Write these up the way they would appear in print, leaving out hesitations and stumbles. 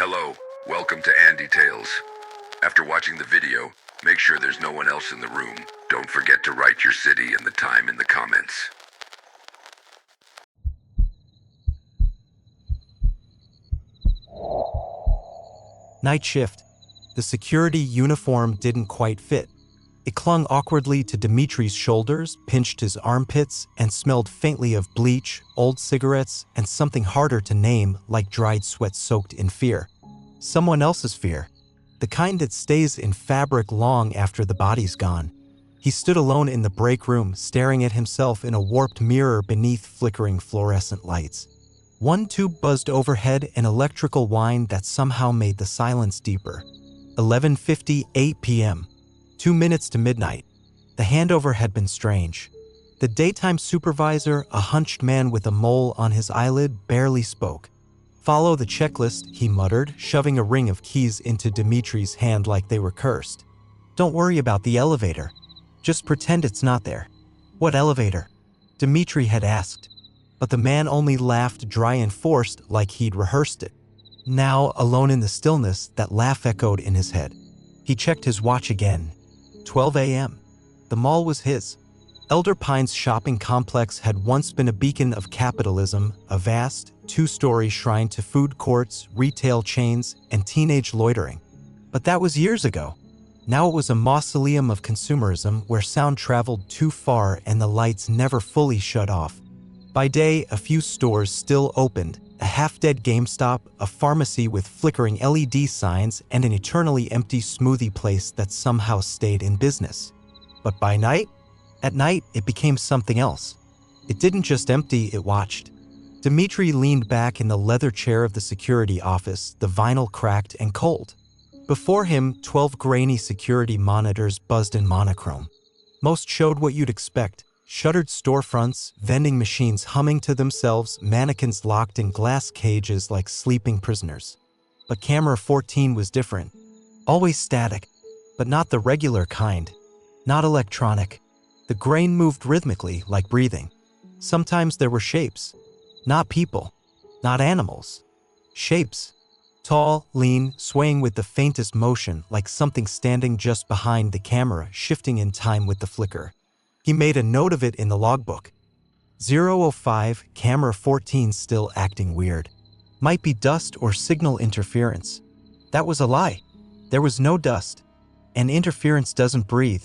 Hello, welcome to Andy Tales. After watching the video, make sure there's no one else in the room. Don't forget to write your city and the time in the comments. Night shift. The security uniform didn't quite fit. It clung awkwardly to Dmitry's shoulders, pinched his armpits, and smelled faintly of bleach, old cigarettes, and something harder to name, like dried sweat soaked in fear. Someone else's fear. The kind that stays in fabric long after the body's gone. He stood alone in the break room, staring at himself in a warped mirror beneath flickering fluorescent lights. One tube buzzed overhead, an electrical whine that somehow made the silence deeper. 11:58 p.m. 2 minutes to midnight. The handover had been strange. The daytime supervisor, a hunched man with a mole on his eyelid, barely spoke. "Follow the checklist," he muttered, shoving a ring of keys into Dmitry's hand like they were cursed. "Don't worry about the elevator. Just pretend it's not there." "What elevator?" Dmitry had asked. But the man only laughed dry and forced, like he'd rehearsed it. Now, alone in the stillness, that laugh echoed in his head. He checked his watch again. 12 a.m. The mall was his. Elder Pines shopping complex had once been a beacon of capitalism, a vast, two-story shrine to food courts, retail chains, and teenage loitering. But that was years ago. Now it was a mausoleum of consumerism where sound traveled too far and the lights never fully shut off. By day, a few stores still opened, a half-dead GameStop, a pharmacy with flickering LED signs, and an eternally empty smoothie place that somehow stayed in business. But by night? At night, it became something else. It didn't just empty, it watched. Dmitry leaned back in the leather chair of the security office, the vinyl cracked and cold. Before him, 12 grainy security monitors buzzed in monochrome. Most showed what you'd expect. Shuttered storefronts, vending machines humming to themselves, mannequins locked in glass cages like sleeping prisoners. But camera 14 was different. Always static, but not the regular kind. Not electronic. The grain moved rhythmically, like breathing. Sometimes there were shapes. Not people. Not animals. Shapes. Tall, lean, swaying with the faintest motion, like something standing just behind the camera, shifting in time with the flicker. He made a note of it in the logbook. 0:05, camera 14 still acting weird. Might be dust or signal interference. That was a lie. There was no dust. And interference doesn't breathe.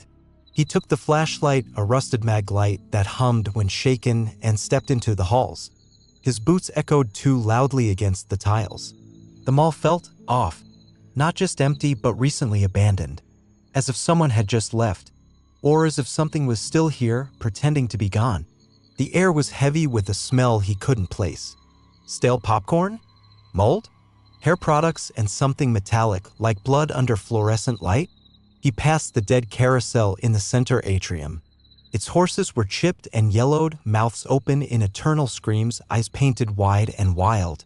He took the flashlight, a rusted mag light that hummed when shaken, and stepped into the halls. His boots echoed too loudly against the tiles. The mall felt off. Not just empty, but recently abandoned. As if someone had just left. Or as if something was still here, pretending to be gone. The air was heavy with a smell he couldn't place. Stale popcorn? Mold? Hair products and something metallic, like blood under fluorescent light? He passed the dead carousel in the center atrium. Its horses were chipped and yellowed, mouths open in eternal screams, eyes painted wide and wild.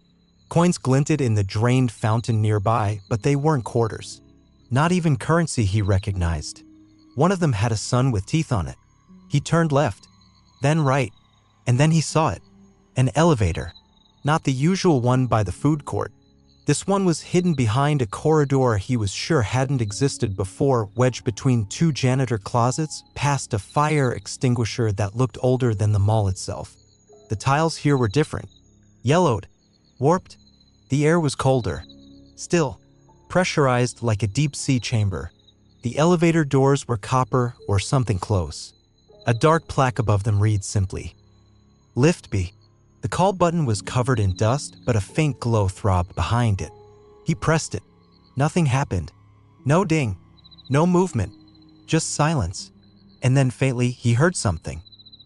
Coins glinted in the drained fountain nearby, but they weren't quarters. Not even currency he recognized. One of them had a sun with teeth on it. He turned left, then right, and then he saw it. An elevator. Not the usual one by the food court. This one was hidden behind a corridor he was sure hadn't existed before, wedged between two janitor closets, past a fire extinguisher that looked older than the mall itself. The tiles here were different. Yellowed. Warped. The air was colder. Still. Pressurized like a deep-sea chamber. The elevator doors were copper or something close. A dark plaque above them read simply, "Lift B." The call button was covered in dust, but a faint glow throbbed behind it. He pressed it. Nothing happened. No ding. No movement. Just silence. And then faintly, he heard something.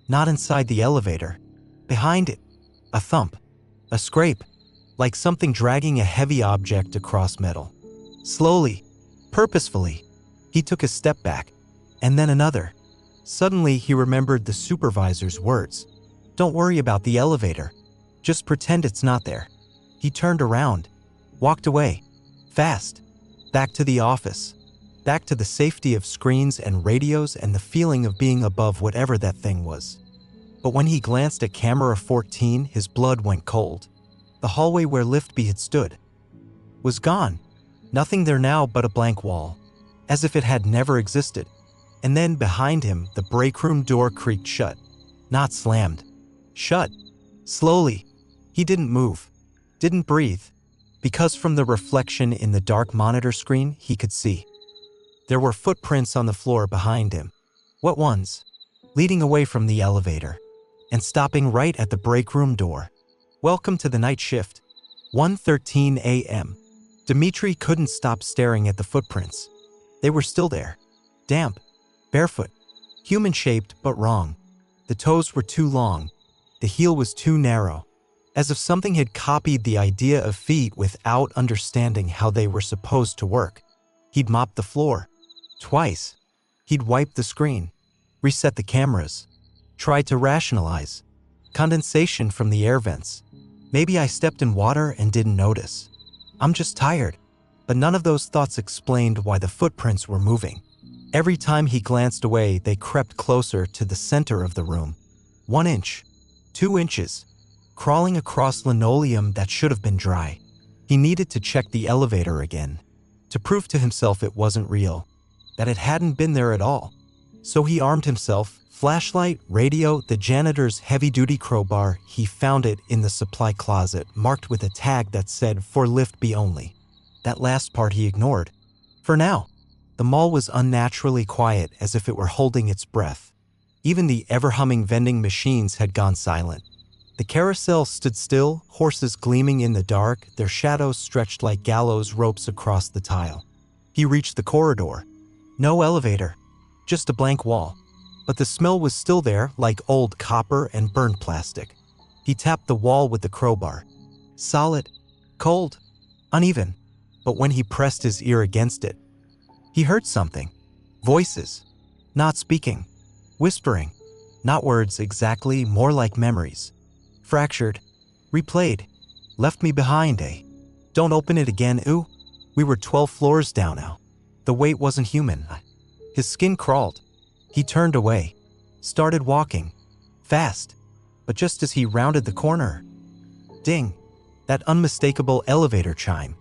Not inside the elevator. Behind it. A thump. A scrape. Like something dragging a heavy object across metal. Slowly. Purposefully. He took a step back, and then another. Suddenly, he remembered the supervisor's words. "Don't worry about the elevator. Just pretend it's not there." He turned around, walked away, fast, back to the office, back to the safety of screens and radios and the feeling of being above whatever that thing was. But when he glanced at camera 14, his blood went cold. The hallway where Lift B had stood. was gone. Nothing there now but a blank wall, as if it had never existed. And then behind him, the break room door creaked shut. Not slammed. Shut. Slowly. He didn't move. Didn't breathe. Because from the reflection in the dark monitor screen, he could see. There were footprints on the floor behind him. What ones? Leading away from the elevator and stopping right at the break room door. Welcome to the night shift. 1:13 a.m. Dmitry couldn't stop staring at the footprints. They were still there. Damp. Barefoot. Human-shaped, but wrong. The toes were too long. The heel was too narrow. As if something had copied the idea of feet without understanding how they were supposed to work. He'd mopped the floor. Twice. He'd wiped the screen. Reset the cameras. Tried to rationalize. Condensation from the air vents. Maybe I stepped in water and didn't notice. I'm just tired. But none of those thoughts explained why the footprints were moving. Every time he glanced away, they crept closer to the center of the room. 1 inch. 2 inches. Crawling across linoleum that should have been dry. He needed to check the elevator again. To prove to himself it wasn't real. That it hadn't been there at all. So he armed himself. Flashlight, radio, the janitor's heavy-duty crowbar. He found it in the supply closet, marked with a tag that said, "For lift B only." That last part he ignored. For now, the mall was unnaturally quiet, as if it were holding its breath. Even the ever-humming vending machines had gone silent. The carousel stood still, horses gleaming in the dark, their shadows stretched like gallows ropes across the tile. He reached the corridor. No elevator, just a blank wall. But the smell was still there, like old copper and burned plastic. He tapped the wall with the crowbar. Solid, cold, uneven. But when he pressed his ear against it, he heard something. Voices. Not speaking. Whispering. Not words exactly, more like memories. Fractured. Replayed. Left me behind, eh? Don't open it again, ooh. We were 12 floors down now. The weight wasn't human. His skin crawled. He turned away. Started walking. Fast. But just as he rounded the corner. Ding. That unmistakable elevator chime.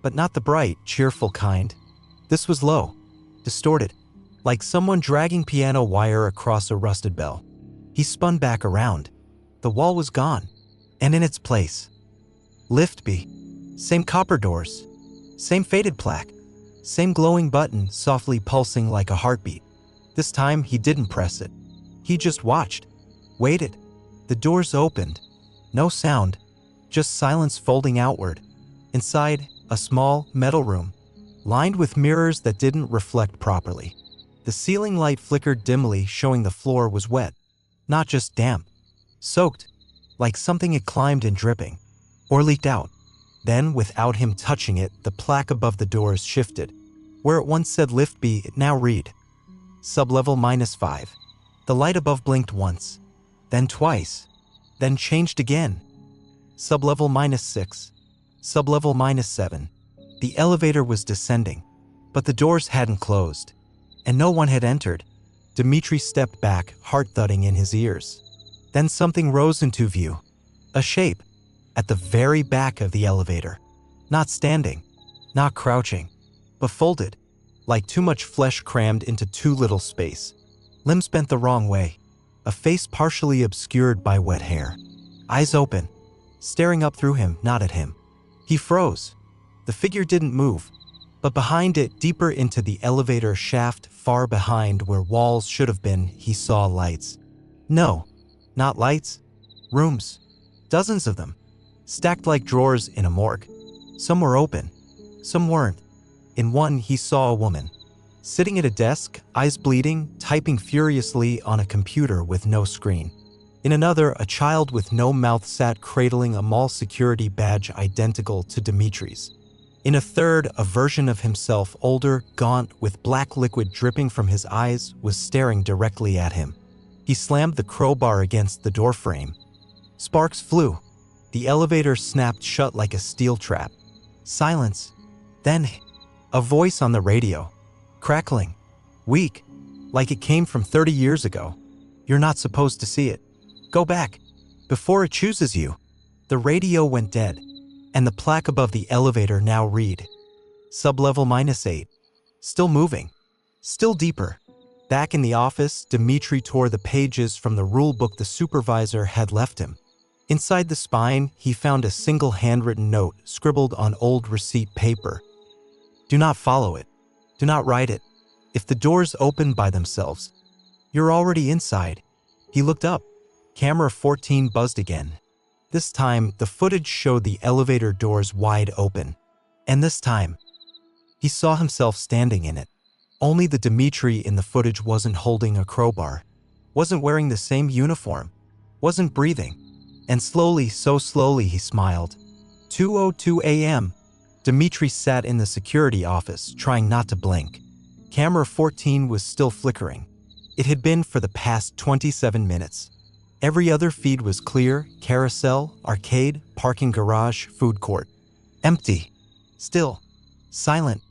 But not the bright, cheerful kind. This was low. Distorted. Like someone dragging piano wire across a rusted bell. He spun back around. The wall was gone. And in its place. Lift B. Same copper doors. Same faded plaque. Same glowing button softly pulsing like a heartbeat. This time he didn't press it. He just watched. Waited. The doors opened. No sound. Just silence folding outward. Inside, a small, metal room. Lined with mirrors that didn't reflect properly. The ceiling light flickered dimly, showing the floor was wet. Not just damp. Soaked. Like something had climbed in dripping. Or leaked out. Then, without him touching it, the plaque above the doors shifted. Where it once said Lift B, it now read Sublevel -5. The light above blinked once. Then twice. Then changed again. Sublevel -6. Sublevel -7. The elevator was descending. But the doors hadn't closed. And no one had entered. Dmitry stepped back, heart thudding in his ears. Then something rose into view. A shape. At the very back of the elevator. Not standing. Not crouching. But folded. Like too much flesh crammed into too little space. Limbs bent the wrong way. A face partially obscured by wet hair. Eyes open. Staring up through him, not at him. He froze. The figure didn't move. But behind it, deeper into the elevator shaft, far behind where walls should have been, he saw lights. No, not lights. Rooms. Dozens of them. Stacked like drawers in a morgue. Some were open. Some weren't. In one, he saw a woman. Sitting at a desk, eyes bleeding, typing furiously on a computer with no screen. In another, a child with no mouth sat cradling a mall security badge identical to Dmitry's. In a third, a version of himself, older, gaunt, with black liquid dripping from his eyes, was staring directly at him. He slammed the crowbar against the doorframe. Sparks flew. The elevator snapped shut like a steel trap. Silence. Then, a voice on the radio. Crackling. Weak. Like it came from 30 years ago. You're not supposed to see it. Go back. Before it chooses you. The radio went dead. And the plaque above the elevator now read, Sublevel -8. Still moving. Still deeper. Back in the office, Dmitry tore the pages from the rulebook the supervisor had left him. Inside the spine, he found a single handwritten note scribbled on old receipt paper. Do not follow it. Do not write it. If the doors open by themselves, you're already inside. He looked up. Camera 14 buzzed again. This time, the footage showed the elevator doors wide open. And this time, he saw himself standing in it. Only the Dmitry in the footage wasn't holding a crowbar, wasn't wearing the same uniform, wasn't breathing. And slowly, so slowly, he smiled. 2:02 a.m. Dmitry sat in the security office, trying not to blink. Camera 14 was still flickering. It had been for the past 27 minutes. Every other feed was clear: carousel, arcade, parking garage, food court. Empty. Still. Silent.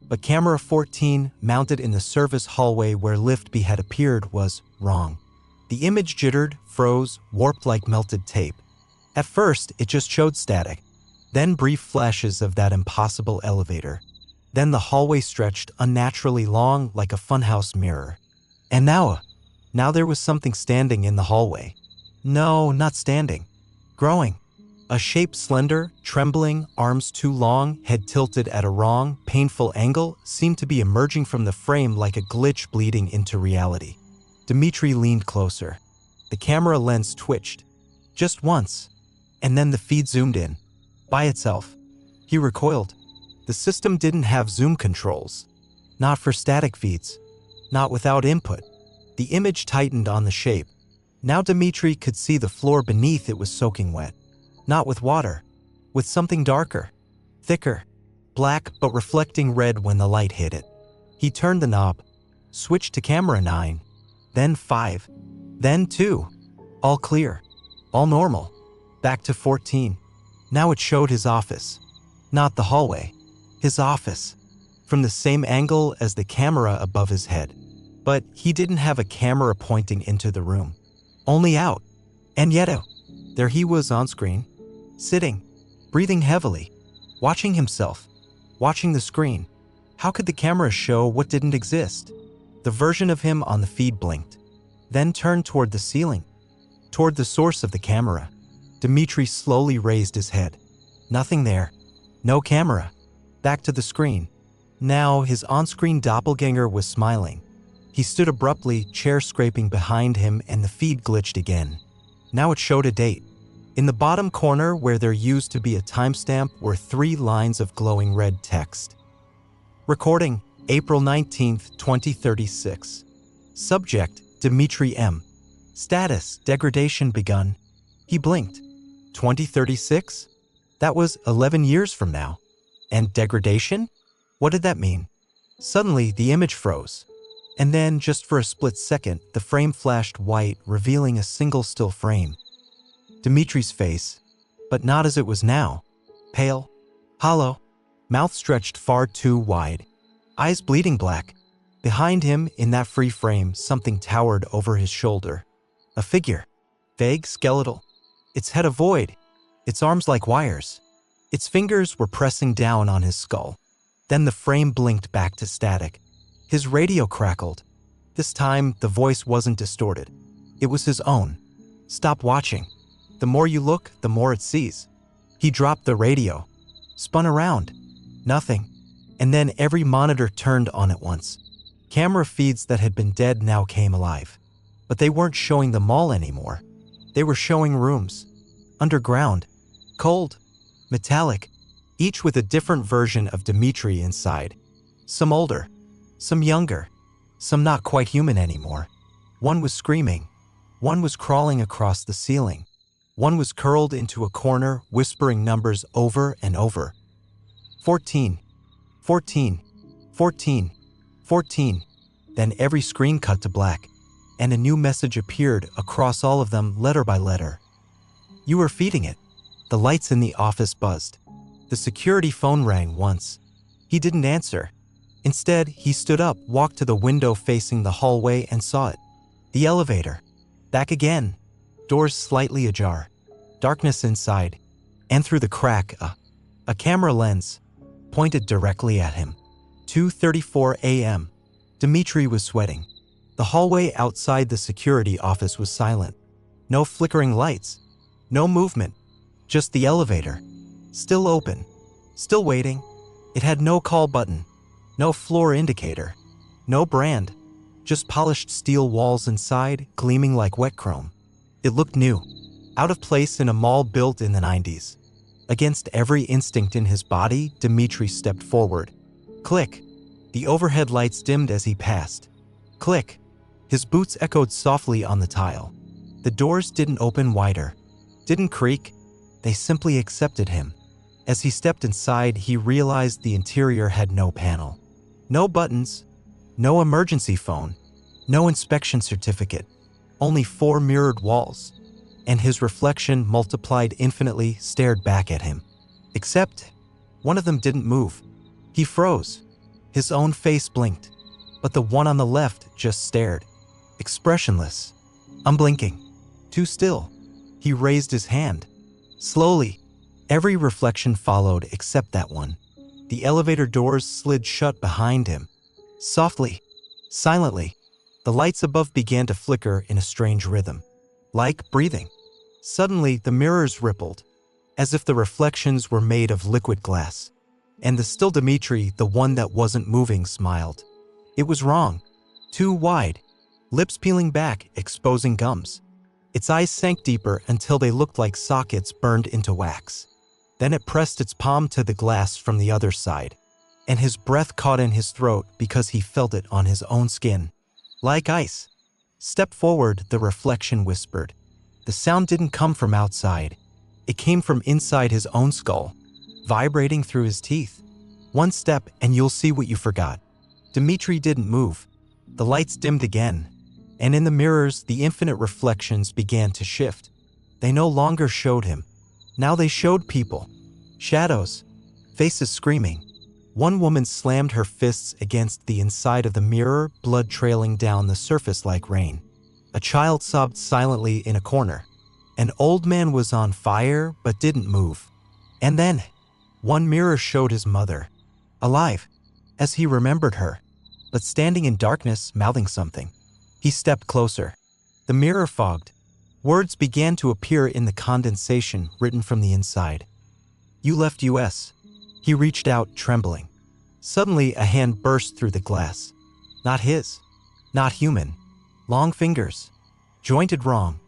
But camera 14, mounted in the service hallway where Lift B had appeared, was wrong. The image jittered, froze, warped like melted tape. At first, it just showed static. Then brief flashes of that impossible elevator. Then the hallway stretched unnaturally long like a funhouse mirror. And now there was something standing in the hallway. No, not standing. Growing. A shape slender, trembling, arms too long, head tilted at a wrong, painful angle, seemed to be emerging from the frame like a glitch bleeding into reality. Dmitry leaned closer. The camera lens twitched. Just once. And then the feed zoomed in. By itself. He recoiled. The system didn't have zoom controls. Not for static feeds. Not without input. The image tightened on the shape. Now Dmitry could see the floor beneath it was soaking wet. Not with water. With something darker. Thicker. Black but reflecting red when the light hit it. He turned the knob. Switched to camera 9. Then 5. Then 2. All clear. All normal. Back to 14. Now it showed his office. Not the hallway. His office. From the same angle as the camera above his head. But he didn't have a camera pointing into the room. Only out. And yet, there he was on screen. Sitting. Breathing heavily. Watching himself. Watching the screen. How could the camera show what didn't exist? The version of him on the feed blinked. Then turned toward the ceiling. Toward the source of the camera. Dmitry slowly raised his head. Nothing there. No camera. Back to the screen. Now his on-screen doppelganger was smiling. He stood abruptly, chair scraping behind him, and the feed glitched again. Now it showed a date. In the bottom corner, where there used to be a timestamp, were 3 lines of glowing red text. Recording, April 19th, 2036. Subject, Dmitry M. Status, degradation begun. He blinked. 2036? That was 11 years from now. And degradation? What did that mean? Suddenly, the image froze. And then, just for a split second, the frame flashed white, revealing a single still frame. Dmitry's face, but not as it was now. Pale, hollow, mouth stretched far too wide, eyes bleeding black. Behind him, in that free frame, something towered over his shoulder. A figure, vague, skeletal. Its head a void, its arms like wires. Its fingers were pressing down on his skull. Then the frame blinked back to static. His radio crackled. This time, the voice wasn't distorted. It was his own. Stop watching. The more you look, the more it sees. He dropped the radio. Spun around. Nothing. And then every monitor turned on at once. Camera feeds that had been dead now came alive. But they weren't showing the mall anymore. They were showing rooms. Underground. Cold. Metallic. Each with a different version of Dmitry inside. Some older. Some younger. Some not quite human anymore. One was screaming. One was crawling across the ceiling. One was curled into a corner, whispering numbers over and over. 14. 14. 14. 14. Then every screen cut to black, and a new message appeared across all of them, letter by letter. You were feeding it. The lights in the office buzzed. The security phone rang once. He didn't answer. Instead, he stood up, walked to the window facing the hallway, and saw it. The elevator. Back again. Doors slightly ajar. Darkness inside. And through the crack, a A camera lens pointed directly at him. 2:34 a.m. Dmitry was sweating. The hallway outside the security office was silent. No flickering lights. No movement. Just the elevator. Still open. Still waiting. It had no call button. No floor indicator. No brand. Just polished steel walls inside, gleaming like wet chrome. It looked new. Out of place in a mall built in the 90s. Against every instinct in his body, Dmitry stepped forward. Click. The overhead lights dimmed as he passed. Click. His boots echoed softly on the tile. The doors didn't open wider. Didn't creak. They simply accepted him. As he stepped inside, he realized the interior had no panel. No buttons. No emergency phone. No inspection certificate. Only 4 mirrored walls. And his reflection, multiplied infinitely, stared back at him. Except, one of them didn't move. He froze. His own face blinked. But the one on the left just stared. Expressionless. Unblinking. Too still. He raised his hand. Slowly. Every reflection followed except that one. The elevator doors slid shut behind him. Softly. Silently. The lights above began to flicker in a strange rhythm. Like breathing. Suddenly, the mirrors rippled, as if the reflections were made of liquid glass. And the still Dmitry, the one that wasn't moving, smiled. It was wrong. Too wide. Lips peeling back, exposing gums. Its eyes sank deeper until they looked like sockets burned into wax. Then it pressed its palm to the glass from the other side. And his breath caught in his throat because he felt it on his own skin. Like ice. Step forward, the reflection whispered. The sound didn't come from outside. It came from inside his own skull, vibrating through his teeth. One step and you'll see what you forgot. Dmitry didn't move. The lights dimmed again, and in the mirrors, the infinite reflections began to shift. They no longer showed him. Now they showed people. Shadows. Faces screaming. One woman slammed her fists against the inside of the mirror, blood trailing down the surface like rain. A child sobbed silently in a corner. An old man was on fire but didn't move. And then, one mirror showed his mother. Alive, as he remembered her, but standing in darkness, mouthing something. He stepped closer. The mirror fogged. Words began to appear in the condensation written from the inside. You left US. He reached out, trembling. Suddenly, a hand burst through the glass. Not his. Not human. Long fingers. Jointed wrong.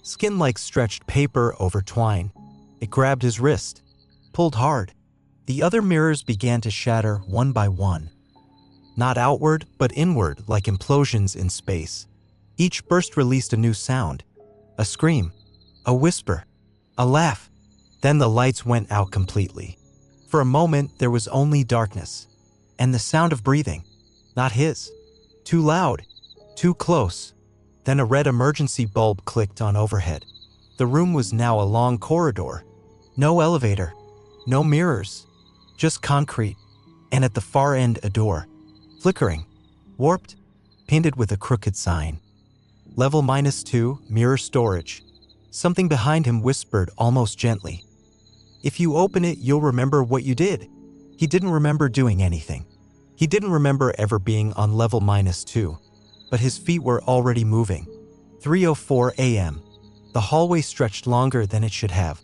Skin like stretched paper over twine. It grabbed his wrist. Pulled hard. The other mirrors began to shatter one by one. Not outward, but inward, like implosions in space. Each burst released a new sound. A scream. A whisper. A laugh. Then the lights went out completely. For a moment, there was only darkness. And the sound of breathing. Not his. Too loud. Too close. Then a red emergency bulb clicked on overhead. The room was now a long corridor. No elevator. No mirrors. Just concrete. And at the far end, a door. Flickering. Warped. Painted with a crooked sign. Level -2, mirror storage. Something behind him whispered almost gently. If you open it, you'll remember what you did. He didn't remember doing anything. He didn't remember ever being on level -2. But his feet were already moving. 3:04 a.m. The hallway stretched longer than it should have.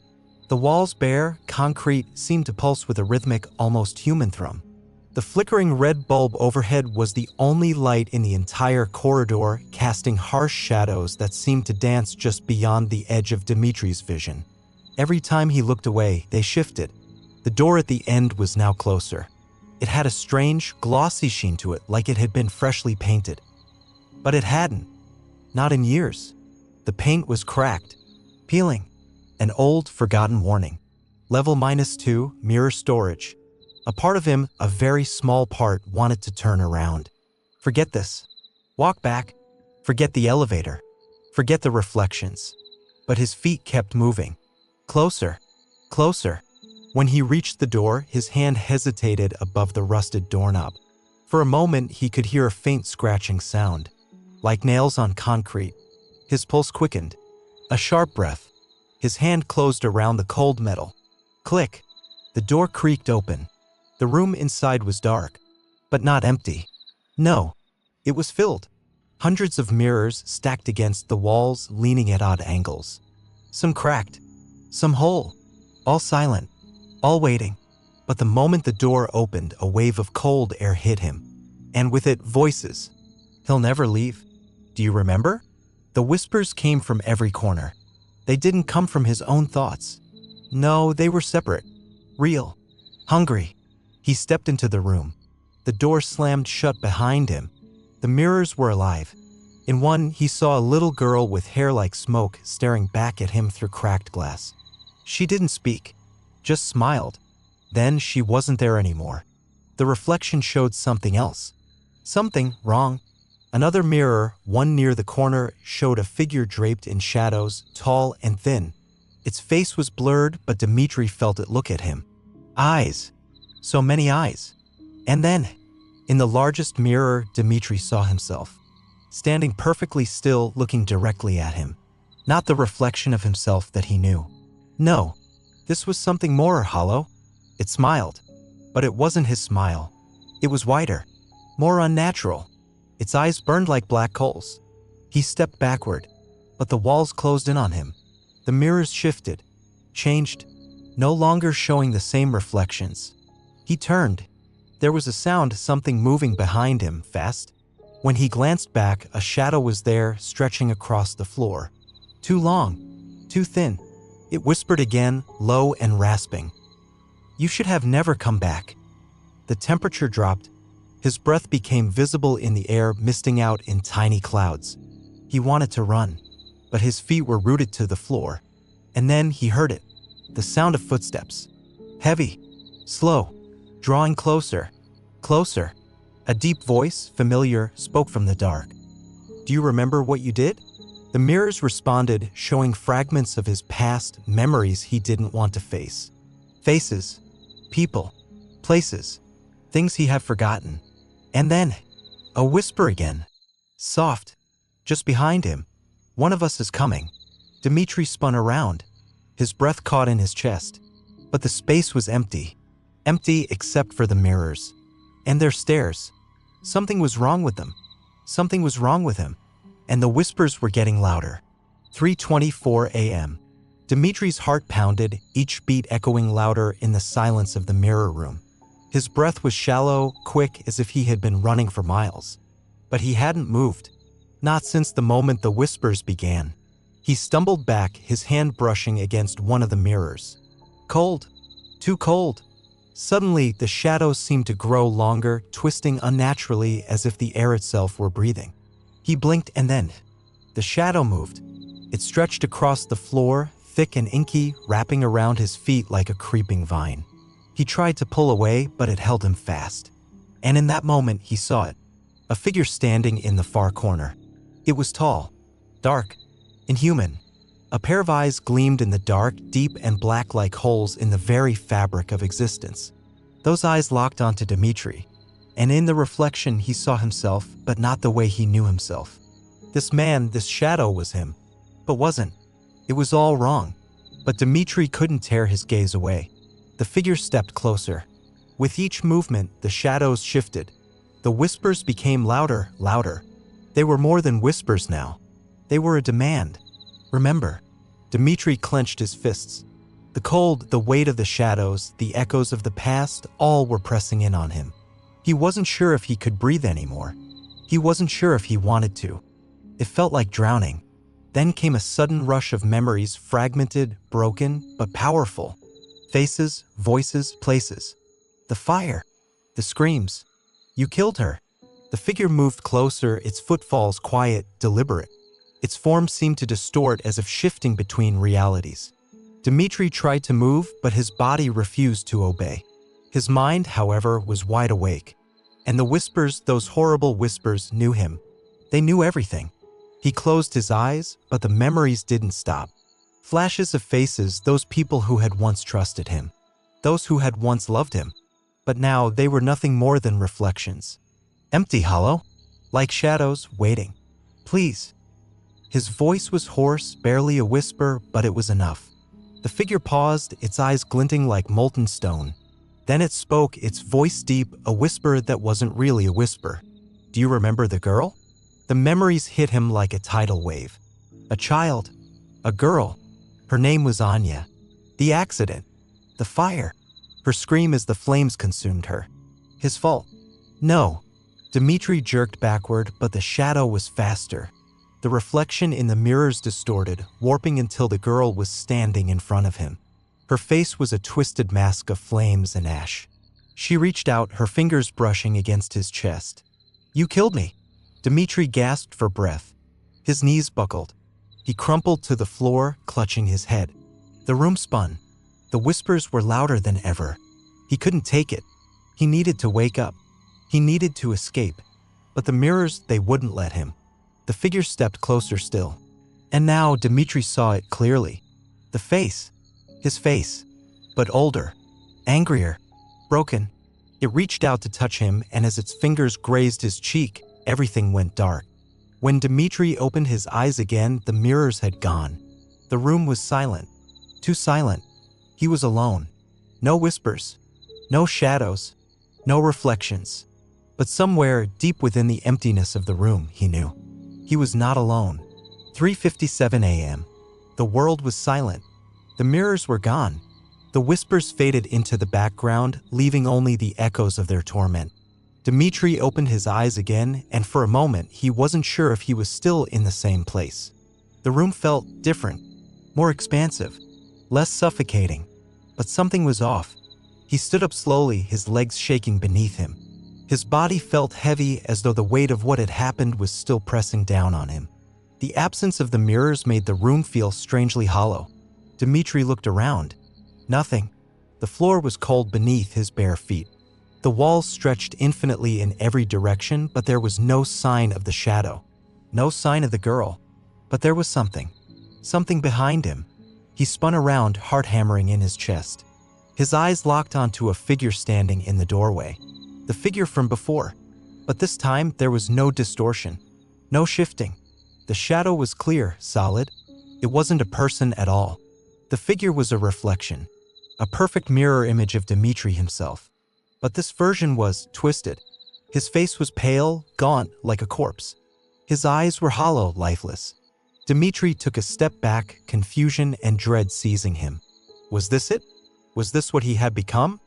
The walls, bare, concrete, seemed to pulse with a rhythmic, almost human thrum. The flickering red bulb overhead was the only light in the entire corridor, casting harsh shadows that seemed to dance just beyond the edge of Dmitry's vision. Every time he looked away, they shifted. The door at the end was now closer. It had a strange, glossy sheen to it, like it had been freshly painted. But it hadn't. Not in years. The paint was cracked, peeling. An old, forgotten warning. Level -2, mirror storage. A part of him, a very small part, wanted to turn around. Forget this. Walk back. Forget the elevator. Forget the reflections. But his feet kept moving. Closer. Closer. When he reached the door, his hand hesitated above the rusted doorknob. For a moment, he could hear a faint scratching sound. Like nails on concrete. His pulse quickened. A sharp breath. His hand closed around the cold metal. Click. The door creaked open. The room inside was dark, but not empty. No, it was filled. Hundreds of mirrors stacked against the walls, leaning at odd angles. Some cracked, some whole, all silent, all waiting. But the moment the door opened, a wave of cold air hit him, and with it, voices. He'll never leave. Do you remember? The whispers came from every corner. They didn't come from his own thoughts. No, they were separate, real, hungry. He stepped into the room. The door slammed shut behind him. The mirrors were alive. In one, he saw a little girl with hair like smoke staring back at him through cracked glass. She didn't speak, just smiled. Then she wasn't there anymore. The reflection showed something else. Something wrong. Another mirror, one near the corner, showed a figure draped in shadows, tall and thin. Its face was blurred, but Dmitry felt it look at him. Eyes. So many eyes. And then, in the largest mirror, Dmitry saw himself, standing perfectly still, looking directly at him. Not the reflection of himself that he knew. No, this was something more hollow. It smiled, but it wasn't his smile. It was wider, more unnatural. Its eyes burned like black coals. He stepped backward, but the walls closed in on him. The mirrors shifted, changed, no longer showing the same reflections. He turned. There was a sound, something moving behind him, fast. When he glanced back, a shadow was there, stretching across the floor. Too long, too thin. It whispered again, low and rasping. You should have never come back. The temperature dropped. His breath became visible in the air, misting out in tiny clouds. He wanted to run, but his feet were rooted to the floor. And then he heard it, the sound of footsteps. Heavy, slow, drawing closer, closer. A deep voice, familiar, spoke from the dark. Do you remember what you did? The mirrors responded, showing fragments of his past, memories he didn't want to face. Faces, people, places, things he had forgotten. And then, a whisper again. Soft, just behind him. One of us is coming. Dmitry spun around. His breath caught in his chest. But the space was empty. Empty except for the mirrors. And their stares. Something was wrong with them. Something was wrong with him. And the whispers were getting louder. 3:24 a.m. Dmitry's heart pounded, each beat echoing louder in the silence of the mirror room. His breath was shallow, quick, as if he had been running for miles. But he hadn't moved. Not since the moment the whispers began. He stumbled back, his hand brushing against one of the mirrors. Cold. Too cold. Suddenly, the shadows seemed to grow longer, twisting unnaturally as if the air itself were breathing. He blinked and then, the shadow moved. It stretched across the floor, thick and inky, wrapping around his feet like a creeping vine. He tried to pull away, but it held him fast. And in that moment, he saw it. A figure standing in the far corner. It was tall, dark, inhuman. A pair of eyes gleamed in the dark, deep and black like holes in the very fabric of existence. Those eyes locked onto Dmitry, and in the reflection he saw himself, but not the way he knew himself. This man, this shadow was him, but wasn't. It was all wrong. But Dmitry couldn't tear his gaze away. The figure stepped closer. With each movement, the shadows shifted. The whispers became louder, louder. They were more than whispers now. They were a demand. Remember. Dmitry clenched his fists. The cold, the weight of the shadows, the echoes of the past, all were pressing in on him. He wasn't sure if he could breathe anymore. He wasn't sure if he wanted to. It felt like drowning. Then came a sudden rush of memories, fragmented, broken, but powerful. Faces, voices, places. The fire. The screams. You killed her. The figure moved closer, its footfalls quiet, deliberate. Its form seemed to distort as if shifting between realities. Dmitry tried to move, but his body refused to obey. His mind, however, was wide awake. And the whispers, those horrible whispers, knew him. They knew everything. He closed his eyes, but the memories didn't stop. Flashes of faces, those people who had once trusted him. Those who had once loved him. But now they were nothing more than reflections. Empty, hollow. Like shadows, waiting. Please. His voice was hoarse, barely a whisper, but it was enough. The figure paused, its eyes glinting like molten stone. Then it spoke, its voice deep, a whisper that wasn't really a whisper. "Do you remember the girl?" The memories hit him like a tidal wave. A child. A girl. Her name was Anya. The accident. The fire. Her scream as the flames consumed her. His fault. No. Dmitry jerked backward, but the shadow was faster. The reflection in the mirrors distorted, warping until the girl was standing in front of him. Her face was a twisted mask of flames and ash. She reached out, her fingers brushing against his chest. "You killed me." Dmitry gasped for breath. His knees buckled. He crumpled to the floor, clutching his head. The room spun. The whispers were louder than ever. He couldn't take it. He needed to wake up. He needed to escape. But the mirrors, they wouldn't let him. The figure stepped closer still. And now Dmitry saw it clearly. The face. His face. But older. Angrier. Broken. It reached out to touch him, and as its fingers grazed his cheek, everything went dark. When Dmitry opened his eyes again, the mirrors had gone. The room was silent. Too silent. He was alone. No whispers. No shadows. No reflections. But somewhere, deep within the emptiness of the room, he knew. He was not alone. 3:57 a.m. The world was silent. The mirrors were gone. The whispers faded into the background, leaving only the echoes of their torment. Dmitry opened his eyes again, and for a moment, he wasn't sure if he was still in the same place. The room felt different, more expansive, less suffocating, but something was off. He stood up slowly, his legs shaking beneath him. His body felt heavy, as though the weight of what had happened was still pressing down on him. The absence of the mirrors made the room feel strangely hollow. Dmitry looked around. Nothing. The floor was cold beneath his bare feet. The walls stretched infinitely in every direction, but there was no sign of the shadow. No sign of the girl. But there was something. Something behind him. He spun around, heart hammering in his chest. His eyes locked onto a figure standing in the doorway. The figure from before. But this time, there was no distortion. No shifting. The shadow was clear, solid. It wasn't a person at all. The figure was a reflection. A perfect mirror image of Dmitry himself. But this version was twisted. His face was pale, gaunt, like a corpse. His eyes were hollow, lifeless. Dmitry took a step back, confusion and dread seizing him. Was this it? Was this what he had become?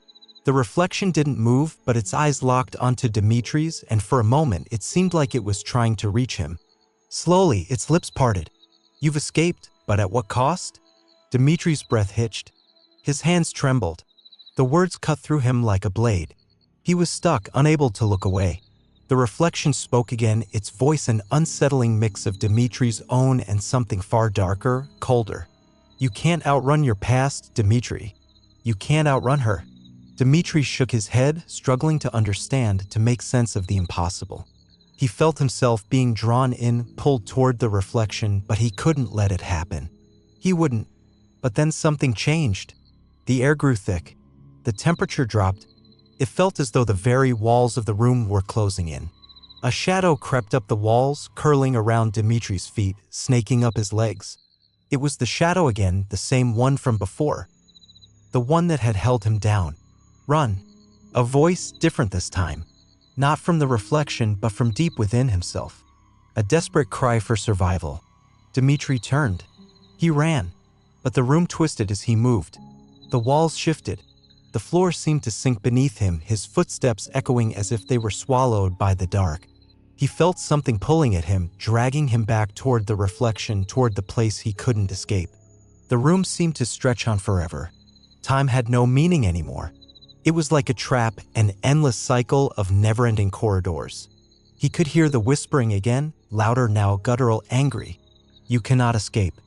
The reflection didn't move, but its eyes locked onto Dmitry's, and for a moment it seemed like it was trying to reach him. Slowly, its lips parted. "You've escaped, but at what cost?" Dmitry's breath hitched. His hands trembled. The words cut through him like a blade. He was stuck, unable to look away. The reflection spoke again, its voice an unsettling mix of Dmitry's own and something far darker, colder. "You can't outrun your past, Dmitry. You can't outrun her." Dmitry shook his head, struggling to understand, to make sense of the impossible. He felt himself being drawn in, pulled toward the reflection, but he couldn't let it happen. He wouldn't. But then something changed. The air grew thick. The temperature dropped. It felt as though the very walls of the room were closing in. A shadow crept up the walls, curling around Dmitry's feet, snaking up his legs. It was the shadow again, the same one from before. The one that had held him down. "Run." A voice, different this time. Not from the reflection, but from deep within himself. A desperate cry for survival. Dmitry turned. He ran. But the room twisted as he moved. The walls shifted. The floor seemed to sink beneath him, his footsteps echoing as if they were swallowed by the dark. He felt something pulling at him, dragging him back toward the reflection, toward the place he couldn't escape. The room seemed to stretch on forever. Time had no meaning anymore. It was like a trap, an endless cycle of never-ending corridors. He could hear the whispering again, louder now, guttural, angry. "You cannot escape.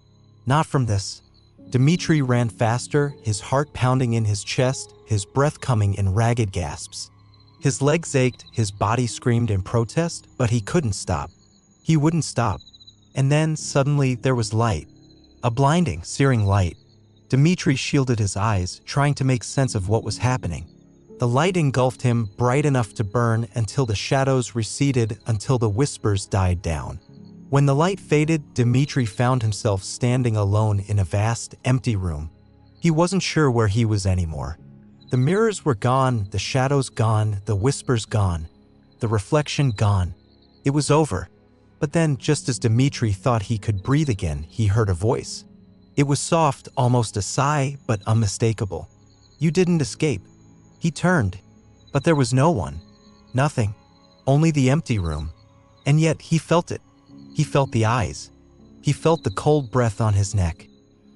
Not from this." Dmitry ran faster, his heart pounding in his chest, his breath coming in ragged gasps. His legs ached, his body screamed in protest, but he couldn't stop. He wouldn't stop. And then, suddenly, there was light. A blinding, searing light. Dmitry shielded his eyes, trying to make sense of what was happening. The light engulfed him, bright enough to burn, until the shadows receded, until the whispers died down. When the light faded, Dmitry found himself standing alone in a vast, empty room. He wasn't sure where he was anymore. The mirrors were gone, the shadows gone, the whispers gone, the reflection gone. It was over. But then, just as Dmitry thought he could breathe again, he heard a voice. It was soft, almost a sigh, but unmistakable. "You didn't escape." He turned, but there was no one. Nothing. Only the empty room. And yet he felt it. He felt the eyes. He felt the cold breath on his neck.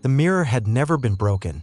The mirror had never been broken.